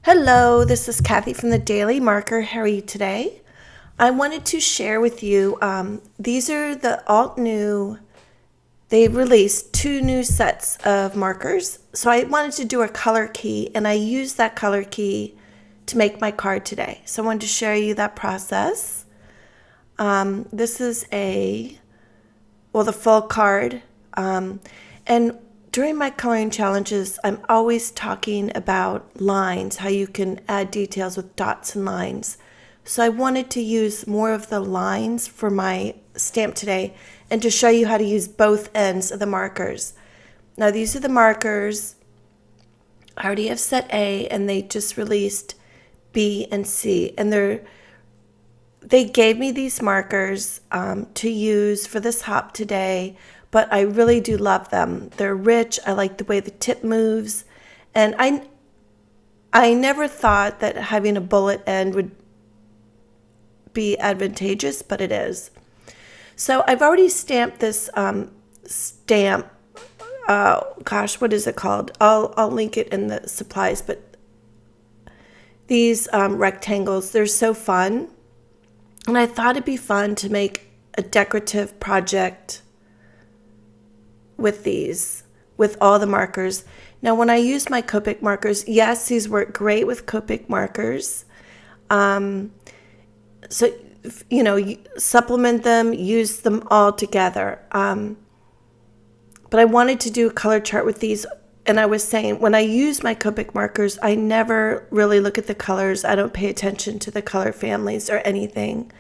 Hello, this is Kathy from the Daily Marker. How are you today? I wanted to share with you, these are the Altenew. They released 2 new sets of markers. So I wanted to do a color key, and I used that color key to make my card today. So I wanted to share you that process. This is the full card. And during my coloring challenges, I'm always talking about lines, how you can add details with dots and lines. So I wanted to use more of the lines for my stamp today and to show you how to use both ends of the markers. Now these are the markers. I already have set A, and they just released B and C. And they gave me these markers to use for this hop today. But I really do love them. They're rich. I like the way the tip moves. And I never thought that having a bullet end would be advantageous, but it is. So I've already stamped this stamp. What is it called? I'll link it in the supplies. But these rectangles, they're so fun. And I thought it'd be fun to make a decorative project with these, with all the markers. Now, when I use my Copic markers, yes, these work great with Copic markers. So, supplement them, use them all together. But I wanted to do a color chart with these, and I was saying, when I use my Copic markers, I never really look at the colors. I don't pay attention to the color families or anything.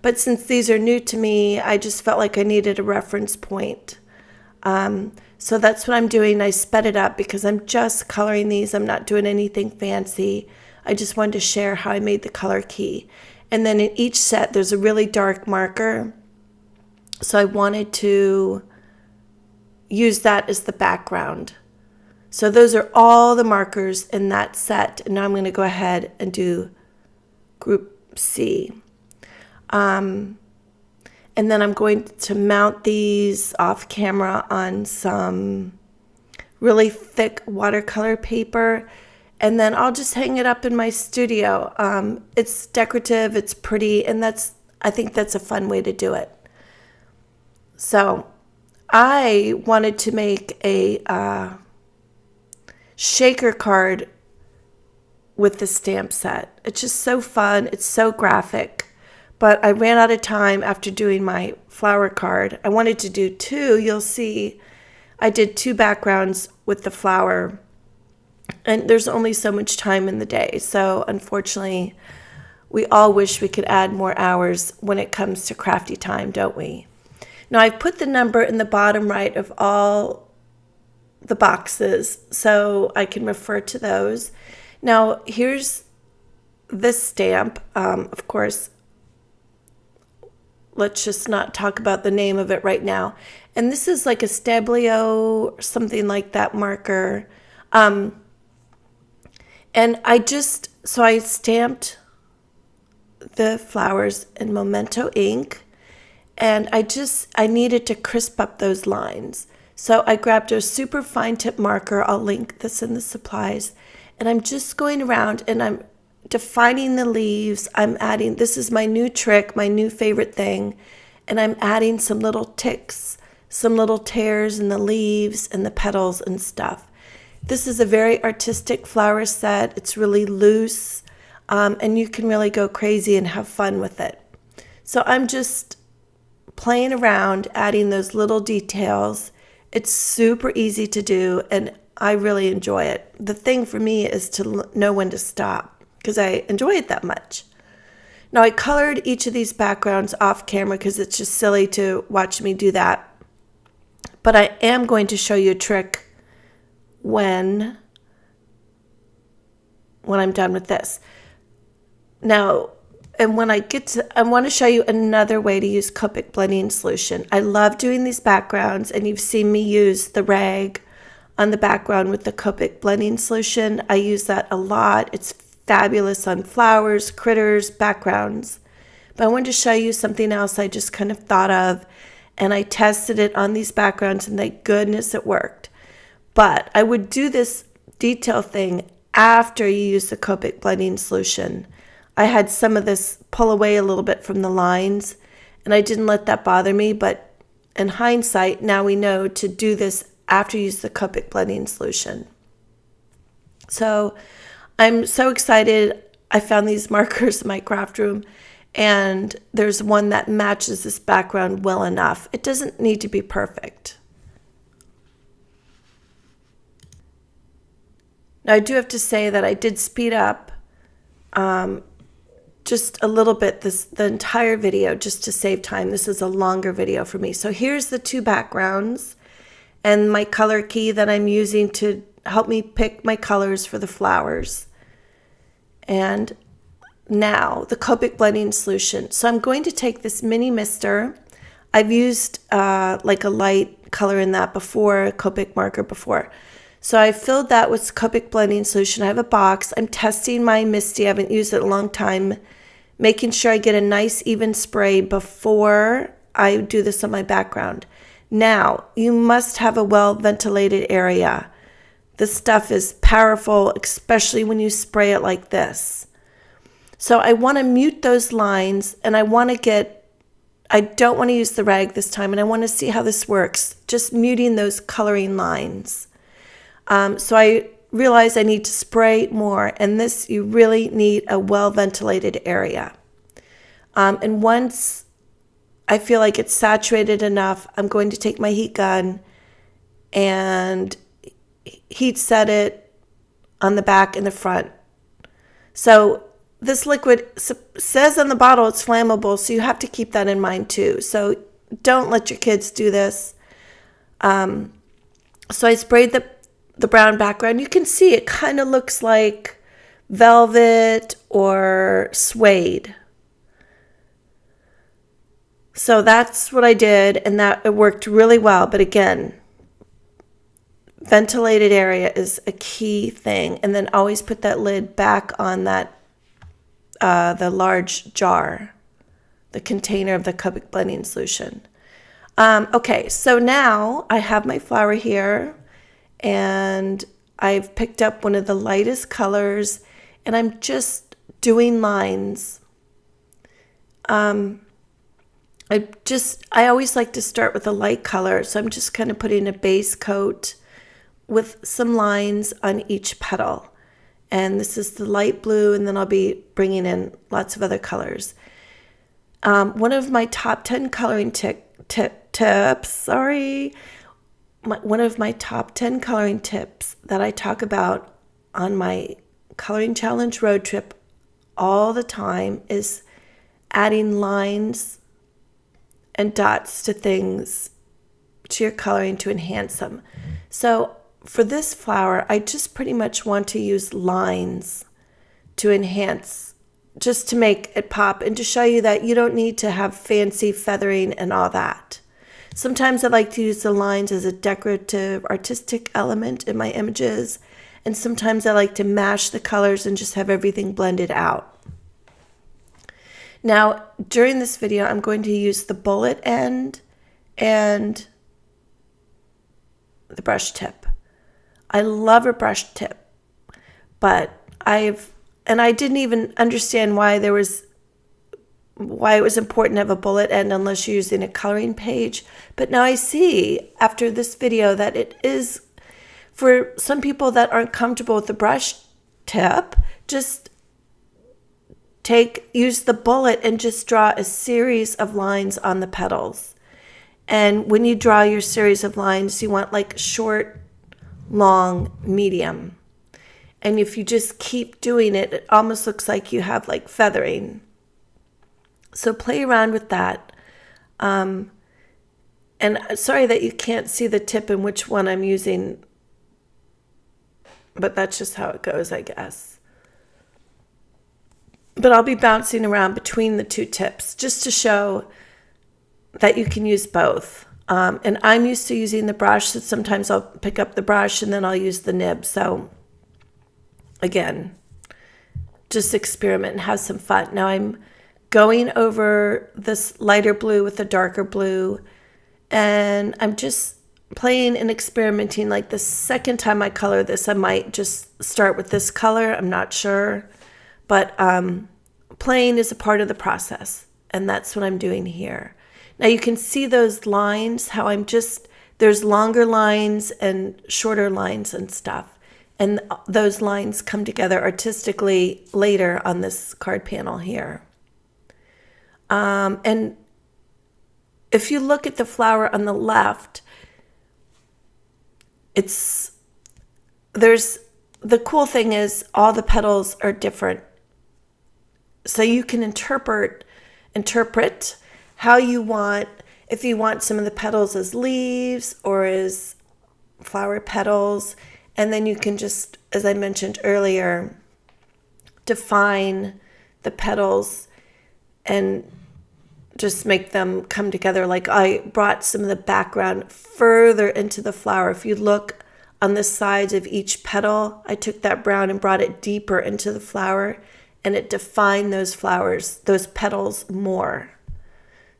But since these are new to me, I just felt like I needed a reference point. So that's what I'm doing. I sped it up because I'm just coloring these. I'm not doing anything fancy. I just wanted to share how I made the color key. And then in each set, there's a really dark marker. So I wanted to use that as the background. So those are all the markers in that set. And now I'm going to go ahead and do group C. And then I'm going to mount these off camera on some really thick watercolor paper. And then I'll just hang it up in my studio. It's decorative, it's pretty, and I think that's a fun way to do it. So I wanted to make a shaker card with the stamp set. It's just so fun, it's so graphic. But I ran out of time after doing my flower card. I wanted to do 2. You'll see I did 2 backgrounds with the flower. And there's only so much time in the day. So unfortunately, we all wish we could add more hours when it comes to crafty time, don't we? Now I've put the number in the bottom right of all the boxes so I can refer to those. Now here's this stamp. Of course, let's just not talk about the name of it right now. And this is like a Stabilo or something like that marker. And I stamped the flowers in Memento ink. And I needed to crisp up those lines. So I grabbed a super fine tip marker. I'll link this in the supplies. And I'm just going around and I'm defining the leaves. I'm adding, this is my new trick, my new favorite thing, and I'm adding some little ticks, some little tears in the leaves and the petals and stuff. This is a very artistic flower set. It's really loose, and you can really go crazy and have fun with it. So I'm just playing around, adding those little details. It's super easy to do, and I really enjoy it. The thing for me is to know when to stop, because I enjoy it that much. Now I colored each of these backgrounds off camera because it's just silly to watch me do that. But I am going to show you a trick when I'm done with this. Now, and when I want to show you another way to use Copic Blending Solution. I love doing these backgrounds, and you've seen me use the rag on the background with the Copic Blending Solution. I use that a lot. It's fabulous on flowers, critters, backgrounds. But I wanted to show you something else I just kind of thought of, and I tested it on these backgrounds, and thank goodness it worked. But I would do this detail thing after you use the Copic Blending Solution. I had some of this pull away a little bit from the lines, and I didn't let that bother me, but in hindsight, now we know to do this after you use the Copic Blending Solution. So I'm so excited. I found these markers in my craft room, and there's one that matches this background well enough. It doesn't need to be perfect. Now, I do have to say that I did speed up just a little bit the entire video just to save time. This is a longer video for me. So here's the two backgrounds and my color key that I'm using to help me pick my colors for the flowers. And now the Copic Blending Solution. So I'm going to take this mini mister. I've used like a light color in that before, a Copic marker before. So I filled that with Copic Blending Solution. I have a box. I'm testing my Misty. I haven't used it in a long time. Making sure I get a nice even spray before I do this on my background. Now, you must have a well-ventilated area. This stuff is powerful, especially when you spray it like this. So I want to mute those lines, and I don't want to use the rag this time, and I want to see how this works, just muting those coloring lines. So I realize I need to spray more, and this, you really need a well-ventilated area. And once I feel like it's saturated enough, I'm going to take my heat gun and heat set it on the back and the front. So this liquid says on the bottle it's flammable, so you have to keep that in mind too. So don't let your kids do this. So I sprayed the brown background. You can see it kind of looks like velvet or suede. So that's what I did, and that it worked really well. But again, ventilated area is a key thing. And then always put that lid back on that the large jar, the container of the Copic Blending Solution. Okay, so now I have my flower here, and I've picked up one of the lightest colors, and I'm just doing lines. I always like to start with a light color, so I'm just kind of putting a base coat with some lines on each petal. And this is the light blue, and then I'll be bringing in lots of other colors. One of my top 10 coloring tips, one of my top 10 coloring tips that I talk about on my coloring challenge road trip all the time is adding lines and dots to things, to your coloring, to enhance them. So for this flower, I just pretty much want to use lines to enhance, just to make it pop and to show you that you don't need to have fancy feathering and all that. Sometimes I like to use the lines as a decorative, artistic element in my images, and sometimes I like to mash the colors and just have everything blended out. Now, during this video, I'm going to use the bullet end and the brush tip. I love a brush tip, but I didn't even understand why it was important to have a bullet end unless you're using a coloring page. But now I see after this video that it is, for some people that aren't comfortable with the brush tip, just use the bullet and just draw a series of lines on the petals. And when you draw your series of lines, you want like short, long, medium. And if you just keep doing it, it almost looks like you have like feathering. So play around with that. And sorry that you can't see the tip and which one I'm using, but that's just how it goes, I guess. But I'll be bouncing around between the two tips just to show that you can use both. And I'm used to using the brush, so sometimes I'll pick up the brush and then I'll use the nib. So again, just experiment and have some fun. Now I'm going over this lighter blue with the darker blue, and I'm just playing and experimenting. Like the second time I color this, I might just start with this color. I'm not sure. But playing is a part of the process. And that's what I'm doing here. Now you can see those lines, how there's longer lines and shorter lines and stuff. And those lines come together artistically later on this card panel here. And if you look at the flower on the left, the cool thing is all the petals are different. So you can interpret how you want, if you want some of the petals as leaves or as flower petals. And then you can just, as I mentioned earlier, define the petals and just make them come together. Like I brought some of the background further into the flower. If you look on the sides of each petal, I took that brown and brought it deeper into the flower, and it defined those flowers, those petals more.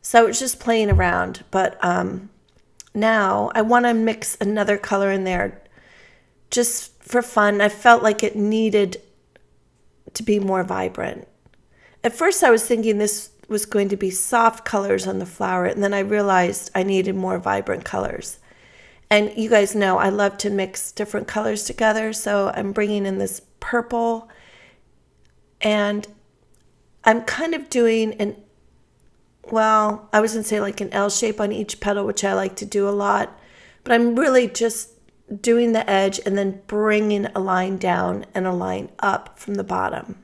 So it's just playing around. But now I want to mix another color in there just for fun. I felt like it needed to be more vibrant. At first I was thinking this was going to be soft colors on the flower, and then I realized I needed more vibrant colors. And you guys know I love to mix different colors together, so I'm bringing in this purple, and I'm kind of doing I was going to say like an L shape on each petal, which I like to do a lot, but I'm really just doing the edge and then bringing a line down and a line up from the bottom.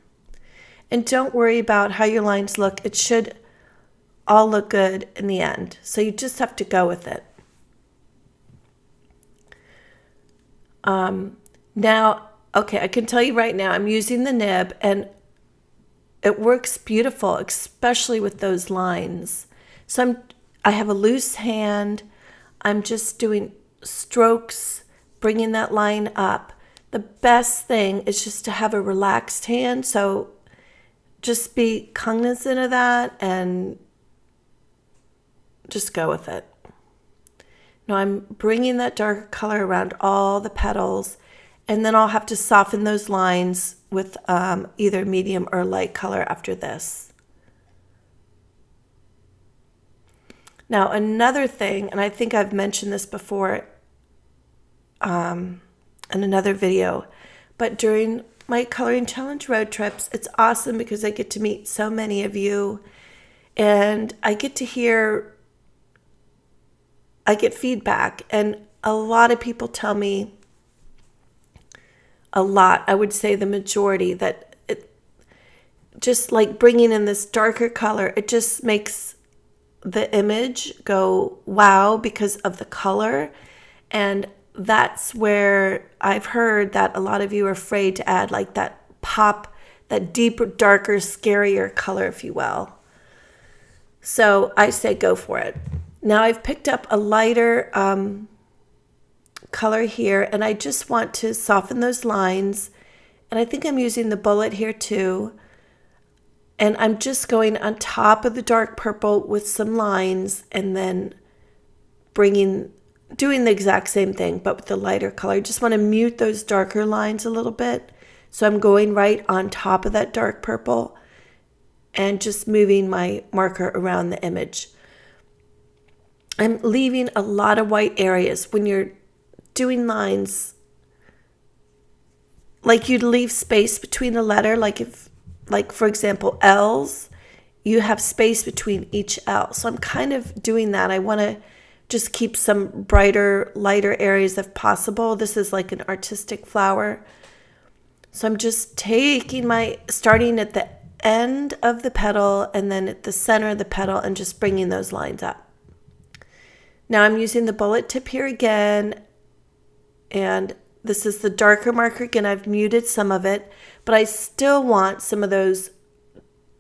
And don't worry about how your lines look. It should all look good in the end. So you just have to go with it. Now, okay, I can tell you right now, I'm using the nib and it works beautiful, especially with those lines. So I have a loose hand. I'm just doing strokes, bringing that line up. The best thing is just to have a relaxed hand. So just be cognizant of that and just go with it. Now I'm bringing that darker color around all the petals, and then I'll have to soften those lines with either medium or light color after this. Now another thing, and I think I've mentioned this before in another video, but during my coloring challenge road trips, it's awesome because I get to meet so many of you, and I get feedback, and a lot of people tell me, I would say the majority, that it just like bringing in this darker color, it just makes the image go wow because of the color. And that's where I've heard that a lot of you are afraid to add like that pop, that deeper, darker, scarier color, if you will. So I say go for it. Now I've picked up a lighter color here, and I just want to soften those lines. And I think I'm using the bullet here too. And I'm just going on top of the dark purple with some lines, and then doing the exact same thing, but with the lighter color. I just want to mute those darker lines a little bit. So I'm going right on top of that dark purple and just moving my marker around the image. I'm leaving a lot of white areas. When you're doing lines, like you'd leave space between a letter, like for example, L's, you have space between each L. So I'm kind of doing that. I want to just keep some brighter, lighter areas if possible. This is like an artistic flower. So I'm just starting at the end of the petal and then at the center of the petal and just bringing those lines up. Now I'm using the bullet tip here again, and this is the darker marker. Again, I've muted some of it, but I still want some of those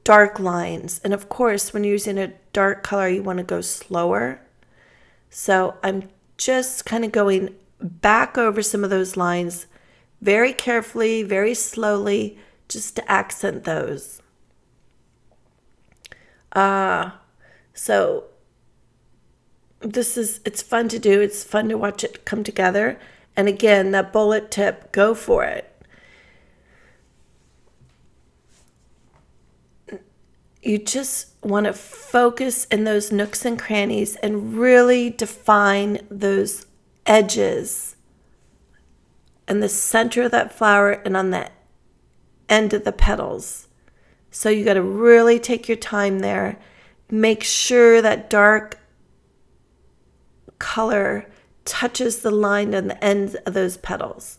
dark lines. And of course, when you're using a dark color, you want to go slower. So I'm just kind of going back over some of those lines very carefully, very slowly, just to accent those. So it's fun to do. It's fun to watch it come together. And again, that bullet tip, go for it. You just want to focus in those nooks and crannies and really define those edges in the center of that flower and on the end of the petals. So you got to really take your time there. Make sure that dark color touches the line on the ends of those petals.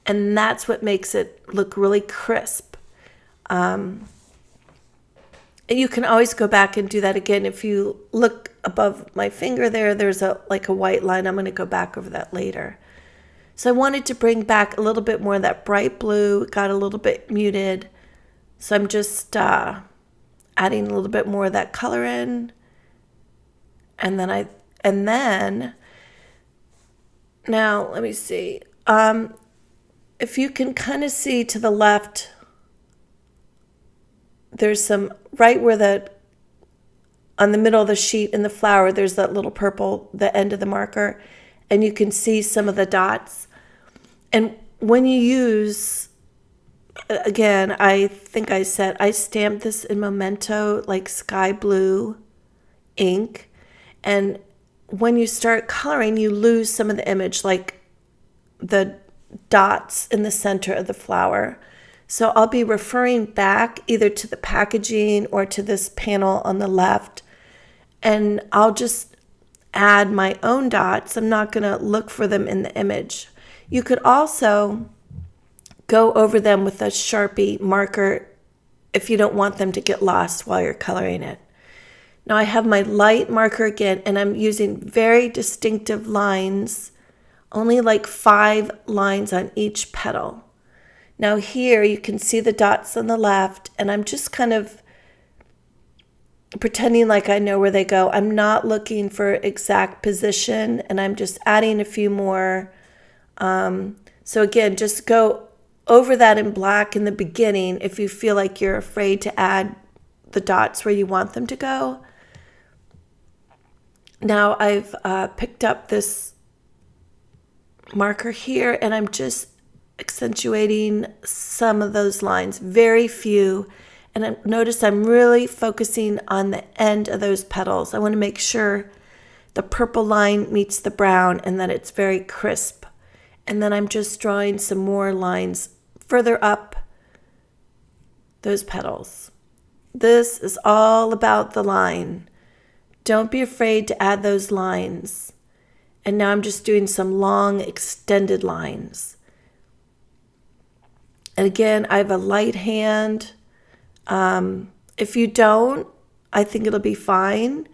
And that's what makes it look really crisp. And you can always go back and do that again. If you look above my finger there, there's a white line. I'm going to go back over that later. So I wanted to bring back a little bit more of that bright blue. It got a little bit muted. So I'm just adding a little bit more of that color in. And then now let me see. If you can kind of see to the left, there's some, right where on the middle of the sheet in the flower, there's that little purple, the end of the marker, and you can see some of the dots. And when you use, again, I think I said, I stamped this in Memento, like sky blue ink. And when you start coloring, you lose some of the image, like the dots in the center of the flower. So I'll be referring back either to the packaging or to this panel on the left, and I'll just add my own dots. I'm not going to look for them in the image. You could also go over them with a Sharpie marker if you don't want them to get lost while you're coloring it. Now I have my light marker again, and I'm using very distinctive lines, only like 5 lines on each petal. Now here you can see the dots on the left, and I'm just kind of pretending like I know where they go. I'm not looking for exact position, and I'm just adding a few more. So again, just go over that in black in the beginning if you feel like you're afraid to add the dots where you want them to go. Now I've picked up this marker here, and I'm just accentuating some of those lines, very few. And notice I'm really focusing on the end of those petals. I want to make sure the purple line meets the brown and that it's very crisp. And then I'm just drawing some more lines further up those petals. This is all about the line. Don't be afraid to add those lines. And now I'm just doing some long extended lines. And again, I have a light hand. If you don't, I think it'll be fine.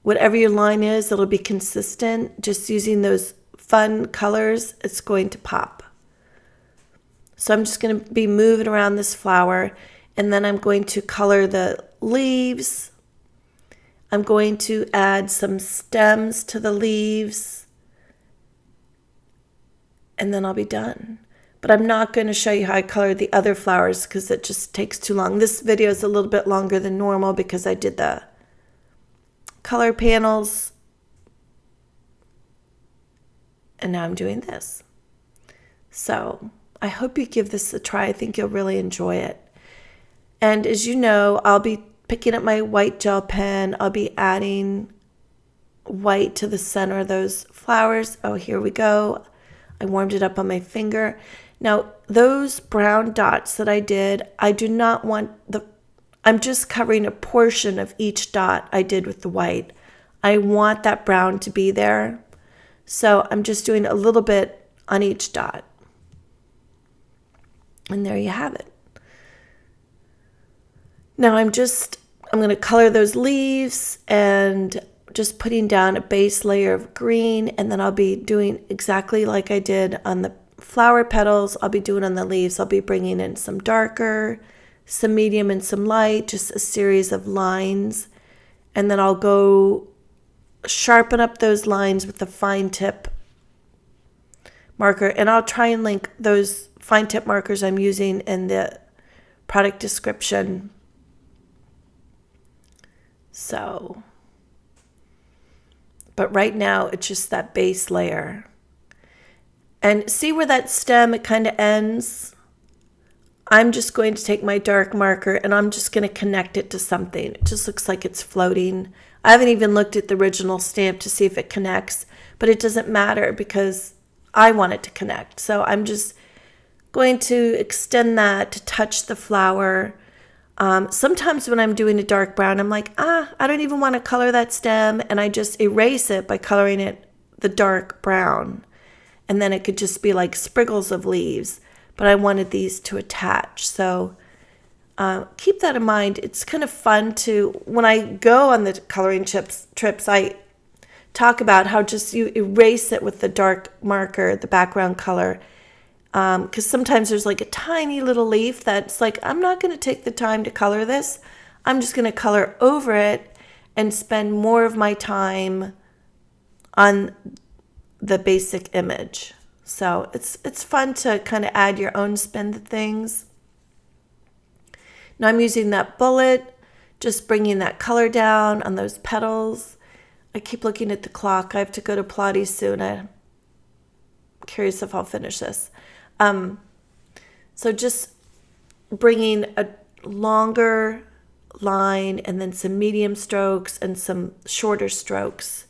Whatever your line is, it'll be consistent. Just using those fun colors, it's going to pop. So I'm just going to be moving around this flower, and then I'm going to color the leaves. I'm going to add some stems to the leaves, and then I'll be done. But I'm not going to show you how I color the other flowers because it just takes too long. This video is a little bit longer than normal because I did the color panels. And now I'm doing this. So I hope you give this a try. I think you'll really enjoy it. And as you know, I'll be picking up my white gel pen. I'll be adding white to the center of those flowers. Oh, here we go. I warmed it up on my finger. Now, those brown dots that I did, I do not want I'm just covering a portion of each dot I did with the white. I want that brown to be there. So I'm just doing a little bit on each dot. And there you have it. Now I'm going to color those leaves and just putting down a base layer of green, and then I'll be doing exactly like I did on the flower petals. I'll be doing on the leaves. I'll be bringing in some darker, some medium, and some light, just a series of lines. And then I'll go sharpen up those lines with the fine tip marker, and I'll try and link those fine tip markers I'm using in the product description. So But right now, it's just that base layer. And see where that stem, it kind of ends? I'm just going to take my dark marker and I'm just going to connect it to something. It just looks like it's floating. I haven't even looked at the original stamp to see if it connects, but it doesn't matter because I want it to connect. So I'm just going to extend that to touch the flower. Sometimes when I'm doing a dark brown, I'm like, I don't even want to color that stem, and I just erase it by coloring it the dark brown. And then it could just be like spriggles of leaves, but I wanted these to attach. So keep that in mind. It's kind of fun to, when I go on the coloring trips, I talk about how just you erase it with the dark marker, the background color. Because sometimes there's like a tiny little leaf that's like, I'm not going to take the time to color this. I'm just going to color over it and spend more of my time on the basic image. So it's fun to kind of add your own spin to things. Now I'm using that bullet, just bringing that color down on those petals. I keep looking at the clock. I have to go to Pilates soon. I'm curious if I'll finish this. So just bringing a longer line and then some medium strokes and some shorter strokes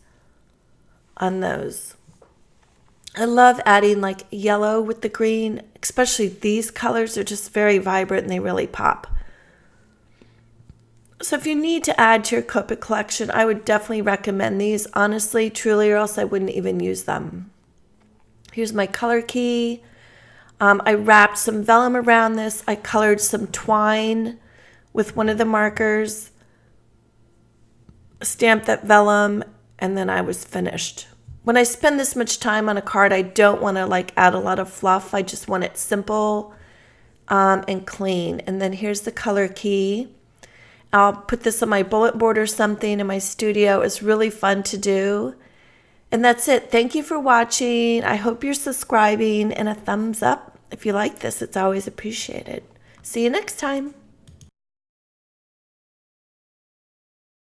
on those. I love adding like yellow with the green, especially these colors are just very vibrant and they really pop. So if you need to add to your Copic collection, I would definitely recommend these, honestly, truly, or else I wouldn't even use them. Here's my color key. I wrapped some vellum around this. I colored some twine with one of the markers, stamped that vellum, and then I was finished. When I spend this much time on a card, I don't want to like add a lot of fluff. I just want it simple and clean. And then here's the color key. I'll put this on my bullet board or something in my studio. It's really fun to do. And that's it. Thank you for watching. I hope you're subscribing, and a thumbs up if you like this. It's always appreciated. See you next time.